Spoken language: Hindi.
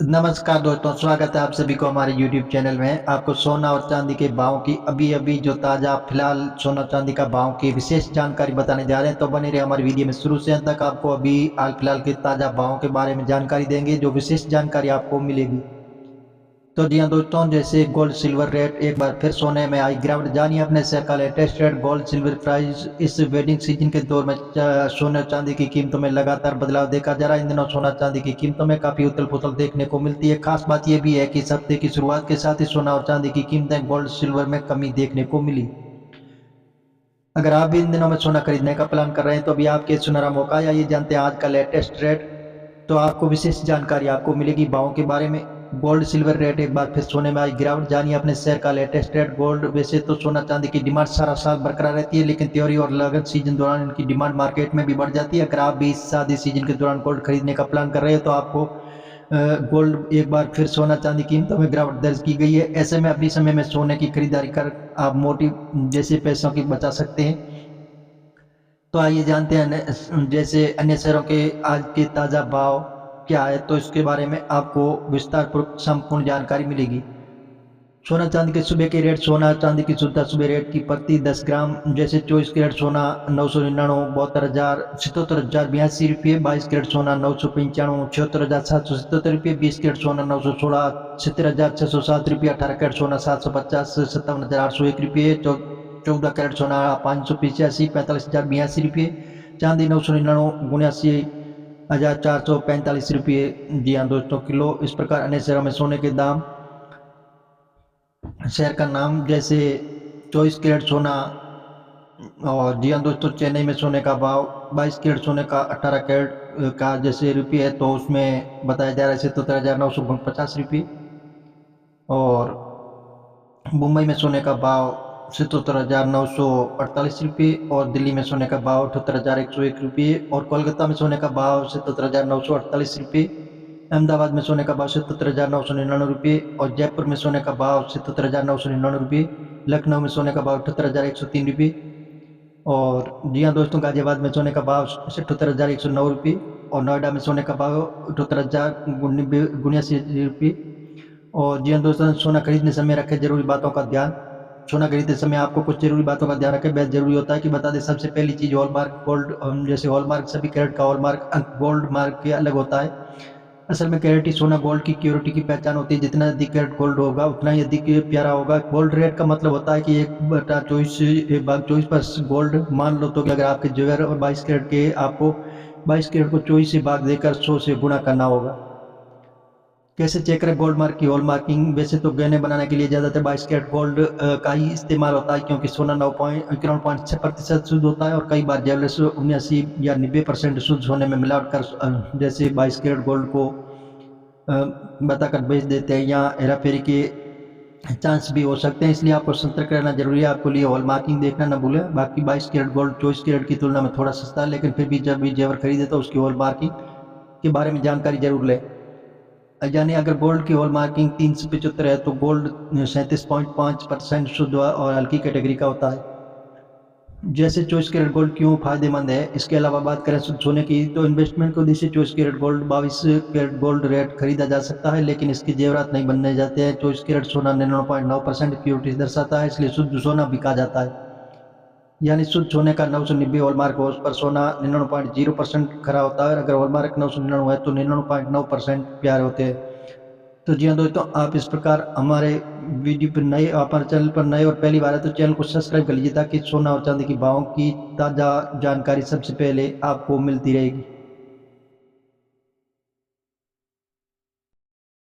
नमस्कार दोस्तों, स्वागत है आप सभी को हमारे YouTube चैनल में। आपको सोना और चांदी के भाव की अभी-अभी जो ताज़ा फिलहाल सोना चांदी का भाव की विशेष जानकारी बताने जा रहे हैं, तो बने रहिए हमारी वीडियो में शुरू से अंत तक। आपको अभी हाल फिलहाल के ताज़ा भावों के बारे में जानकारी देंगे, जो विशेष जानकारी आपको मिलेगी। तो जी हाँ दोस्तों, जैसे गोल्ड सिल्वर रेट एक बार फिर सोने में आई गिरावट। जानिए अपने शहर का latest rate gold silver price. इस वेडिंग सीजन के दौर में सोने और चांदी की कीमतों में लगातार बदलाव देखा जा रहा है। इन दिनों सोना चांदी की कीमतों में काफी उथल पुथल देखने को मिलती है। खास बात यह भी है कि इस हफ्ते की शुरुआत के साथ ही सोना और चांदी की कीमतें गोल्ड सिल्वर में कमी देखने को मिली। अगर आप भी इन दिनों में सोना खरीदने का प्लान कर रहे हैं तो अभी आपके सुनहरा मौका है। आइए जानते हैं आज का लेटेस्ट रेट। तो आपको विशेष जानकारी आपको मिलेगी भावों के बारे में। गोल्ड सिल्वर रेट एक बार फिर सोने में आई गिरावट। जानिए अपने शहर का लेटेस्ट रेट गोल्ड। वैसे तो सोना चांदी की डिमांड सारा साल बरकरार रहती है, लेकिन त्योहारी और लगन सीजन दौरान इनकी डिमांड मार्केट में भी बढ़ जाती है। अगर आप भी इस शादी सीजन के दौरान गोल्ड खरीदने का प्लान कर रहे हो तो आपको गोल्ड एक बार फिर सोना चांदी कीमतों में गिरावट दर्ज की गई है। ऐसे में अभी समय में सोने की खरीदारी कर आप मोटी जैसे पैसों की बचा सकते हैं। तो आइए जानते हैं जैसे अन्य शहरों के आज के ताज़ा भाव क्या है, तो इसके बारे में आपको विस्तार पूर्वक संपूर्ण जानकारी मिलेगी। सोना चांदी के सुबह के रेट। सोना चांदी की शुद्धता सुबह रेट की प्रति 10 ग्राम जैसे 24 कैरेट सोना 999 72,072 22 कैरेट सोना 995 76,777 20 कैरेट सोना 916 70,607 18 कैरेट सोना 750 57,801 14 कैरेट सोना 585 45,082 चांदी 999 79,445 जी हाँ दोस्तों किलो। इस प्रकार अन्य शहरों में सोने के दाम, शहर का नाम जैसे 24 कैरेट सोना। और जी हाँ दोस्तों, चेन्नई में सोने का भाव 22 कैरेट सोने का 18 कैरेट का जैसे रुपये है तो उसमें बताया जा रहा है 77,950 और मुंबई में सोने का भाव 77,948 और दिल्ली में सोने का भाव 78,101 और कोलकाता में सोने का भाव 77,948। अहमदाबाद में सोने का भाव 77,999 और जयपुर में सोने का भाव 77,999। लखनऊ में सोने का भाव 78,103 और जी हाँ दोस्तों, गाजियाबाद में सोने का भाव 78,109 और नोएडा में सोने का भाव 78,079 और जी हाँ दोस्तों, सोना खरीदने समय रखें जरूरी बातों का ध्यान। सोना खरीदते समय आपको कुछ जरूरी बातों का ध्यान रखें, बेहद जरूरी होता है कि बता दें। सबसे पहली चीज हॉलमार्क गोल्ड। जैसे हॉलमार्क सभी कैरेट का हॉलमार्क गोल्ड मार्क के अलग होता है। असल में कैरेट ही सोना गोल्ड की प्योरिटी की पहचान होती है। जितना अधिक कैरेट गोल्ड होगा उतना ही अधिक प्यारा होगा। गोल्ड रेट का मतलब होता है कि 1/24 गोल्ड मान लो, तो कि अगर आपके जेवर और 22 कैरेट के आपको 22 कैरेट को 24 से भाग देकर 100 से गुणा करना होगा। कैसे चेक करें गोल्ड मार्क की हॉल मार्किंग। वैसे तो गहने बनाने के लिए ज़्यादातर 22 कैरेट गोल्ड का ही इस्तेमाल होता है, क्योंकि सोना 91.6% शुद्ध होता है और कई बार ज्वेलर्स 79 या 90% शुद्ध सोने में मिलावट कर जैसे 22 कैरेट गोल्ड को बताकर बेच देते हैं या हेरा फेरी के चांस भी हो सकते हैं। इसलिए आपको सतर्क रहना जरूरी है। आपको लिए हॉल मार्किंग देखना न भूलें। बाकी 22 कैरेट गोल्ड 24 कैरेट की तुलना में थोड़ा सस्ता है, लेकिन फिर भी जब भी जेवर खरीदे तो उसकी हॉल मार्किंग के बारे में जानकारी जरूर लें। यानी अगर गोल्ड की हॉल मार्किंग 375 है तो गोल्ड 37.5% शुद्ध और हल्की कैटेगरी का होता है। जैसे 24 कैरेट गोल्ड क्यों फायदेमंद है, इसके अलावा बात करें शुद्ध सोने की, तो इन्वेस्टमेंट को उद्देश्य 24 carat gold 22 carat gold rate खरीदा जा सकता है, लेकिन इसके जेवरात नहीं बनने जाते हैं। 24 कैरेट सोना 99.9% प्योरिटी दर्शाता है, इसलिए शुद्ध सोना बिका जाता है। यानी शुद्ध सोने का 990 हॉलमार्क हो, उस पर सोना 99.0% खरा होता है। अगर हॉलमार्क 999 है तो 99.9% प्यारे होते हैं। तो जी हाँ दोस्तों, आप इस प्रकार हमारे वीडियो पर नए, हमारे चैनल पर नए और पहली बार है तो चैनल को सब्सक्राइब कर लीजिए, ताकि सोना और चांदी की भावों की ताज़ा जानकारी सबसे पहले आपको मिलती रहेगी।